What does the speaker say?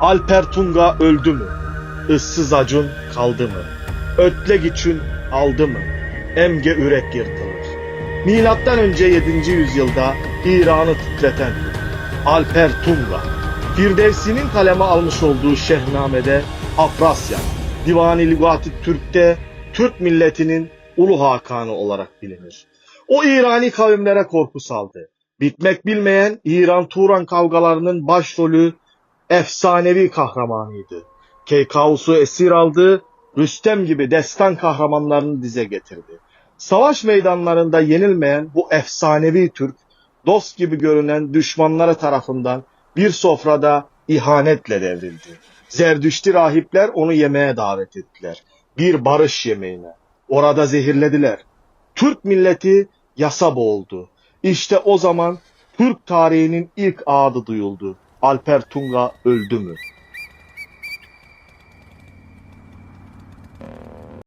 Alper Tunga öldü mü? Issız Acun kaldı mı? Ötle güçün aldı mı? Emge ürek yırtılır. Milattan önce 7. yüzyılda İran'ı titreten Alper Tunga, Firdevsi'nin kaleme almış olduğu Şehname'de Afrasya, Divan-ı Lügat-ı Türk'te Türk milletinin Ulu Hakanı olarak bilinir. O İrani kavimlere korku saldı. Bitmek bilmeyen İran-Turan kavgalarının başrolü efsanevi kahramanıydı. Keykaus'u esir aldı, Rüstem gibi destan kahramanlarını dize getirdi. Savaş meydanlarında yenilmeyen bu efsanevi Türk, dost gibi görünen düşmanları tarafından bir sofrada ihanetle devrildi. Zerdüşti rahipler onu yemeğe davet ettiler. Bir barış yemeğine. Orada zehirlediler. Türk milleti yasa boğuldu. İşte o zaman Türk tarihinin ilk adı duyuldu. Alper Tunga öldü mü?